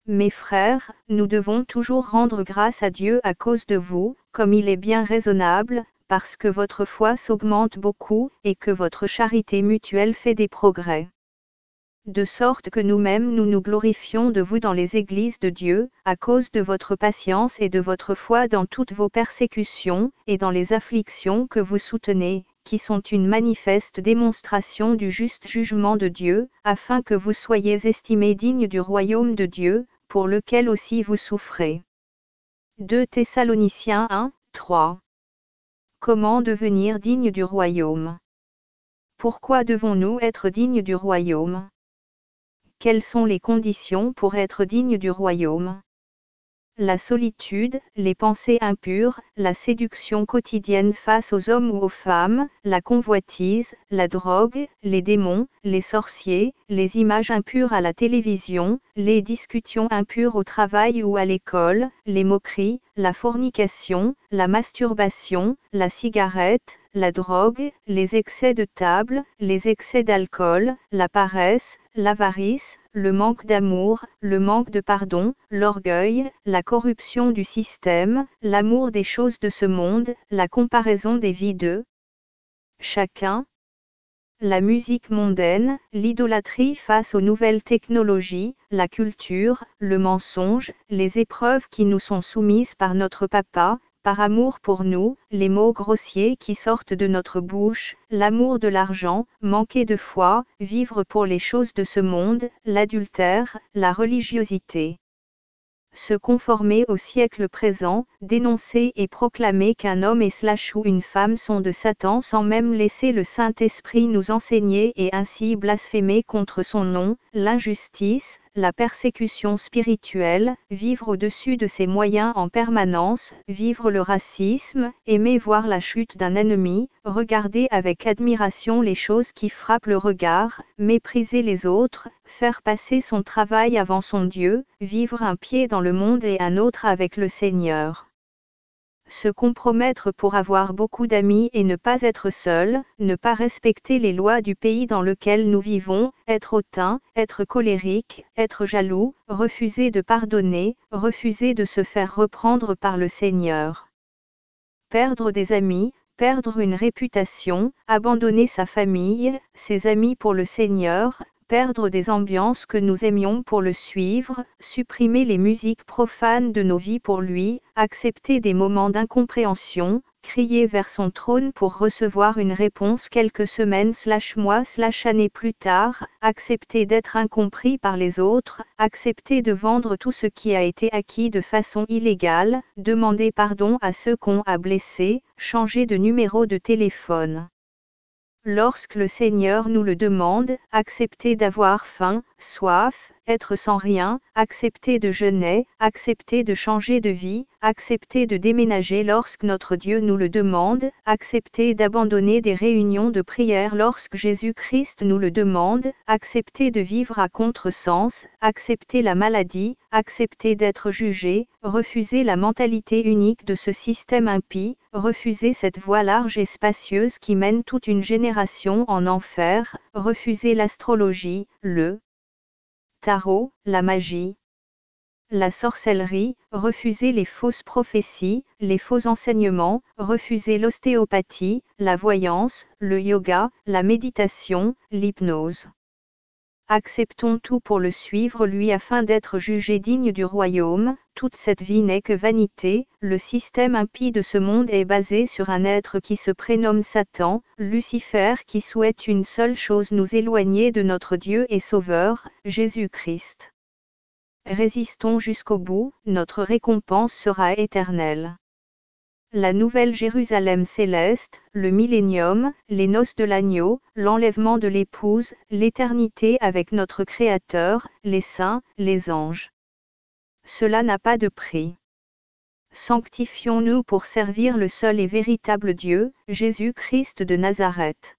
Mes frères, nous devons toujours rendre grâce à Dieu à cause de vous, comme il est bien raisonnable, parce que votre foi s'augmente beaucoup, et que votre charité mutuelle fait des progrès. De sorte que nous-mêmes nous nous glorifions de vous dans les églises de Dieu, à cause de votre patience et de votre foi dans toutes vos persécutions, et dans les afflictions que vous soutenez, qui sont une manifeste démonstration du juste jugement de Dieu, afin que vous soyez estimés dignes du royaume de Dieu, pour lequel aussi vous souffrez. 2 Thessaloniciens 1, 3. Comment devenir dignes du royaume? Pourquoi devons-nous être dignes du royaume? Quelles sont les conditions pour être dignes du royaume? La solitude, les pensées impures, la séduction quotidienne face aux hommes ou aux femmes, la convoitise, la drogue, les démons, les sorciers, les images impures à la télévision, les discussions impures au travail ou à l'école, les moqueries, la fornication, la masturbation, la cigarette, la drogue, les excès de table, les excès d'alcool, la paresse, l'avarice, le manque d'amour, le manque de pardon, l'orgueil, la corruption du système, l'amour des choses de ce monde, la comparaison des vies de chacun, la musique mondaine, l'idolâtrie face aux nouvelles technologies, la culture, le mensonge, les épreuves qui nous sont soumises par notre papa, par amour pour nous, les mots grossiers qui sortent de notre bouche, l'amour de l'argent, manquer de foi, vivre pour les choses de ce monde, l'adultère, la religiosité. Se conformer au siècle présent, dénoncer et proclamer qu'un homme ou une femme sont de Satan sans même laisser le Saint-Esprit nous enseigner et ainsi blasphémer contre son nom, l'injustice, la persécution spirituelle, vivre au-dessus de ses moyens en permanence, vivre le racisme, aimer voir la chute d'un ennemi, regarder avec admiration les choses qui frappent le regard, mépriser les autres, faire passer son travail avant son Dieu, vivre un pied dans le monde et un autre avec le Seigneur. Se compromettre pour avoir beaucoup d'amis et ne pas être seul, ne pas respecter les lois du pays dans lequel nous vivons, être hautain, être colérique, être jaloux, refuser de pardonner, refuser de se faire reprendre par le Seigneur. Perdre des amis, perdre une réputation, abandonner sa famille, ses amis pour le Seigneur, perdre des ambiances que nous aimions pour le suivre, supprimer les musiques profanes de nos vies pour lui, accepter des moments d'incompréhension, crier vers son trône pour recevoir une réponse quelques semaines/mois/années plus tard, accepter d'être incompris par les autres, accepter de vendre tout ce qui a été acquis de façon illégale, demander pardon à ceux qu'on a blessés, changer de numéro de téléphone. Lorsque le Seigneur nous le demande, accepter d'avoir faim, soif, être sans rien, accepter de jeûner, accepter de changer de vie, accepter de déménager lorsque notre Dieu nous le demande, accepter d'abandonner des réunions de prière lorsque Jésus-Christ nous le demande, accepter de vivre à contresens, accepter la maladie, accepter d'être jugé, refuser la mentalité unique de ce système impie, refuser cette voie large et spacieuse qui mène toute une génération en enfer, refuser l'astrologie, le tarot, la magie, la sorcellerie, refuser les fausses prophéties, les faux enseignements, refuser l'ostéopathie, la voyance, le yoga, la méditation, l'hypnose. Acceptons tout pour le suivre lui afin d'être jugés dignes du royaume. Toute cette vie n'est que vanité, le système impie de ce monde est basé sur un être qui se prénomme Satan, Lucifer qui souhaite une seule chose, nous éloigner de notre Dieu et Sauveur, Jésus-Christ. Résistons jusqu'au bout, notre récompense sera éternelle. La nouvelle Jérusalem céleste, le millénium, les noces de l'agneau, l'enlèvement de l'épouse, l'éternité avec notre Créateur, les saints, les anges. Cela n'a pas de prix. Sanctifions-nous pour servir le seul et véritable Dieu, Jésus-Christ de Nazareth.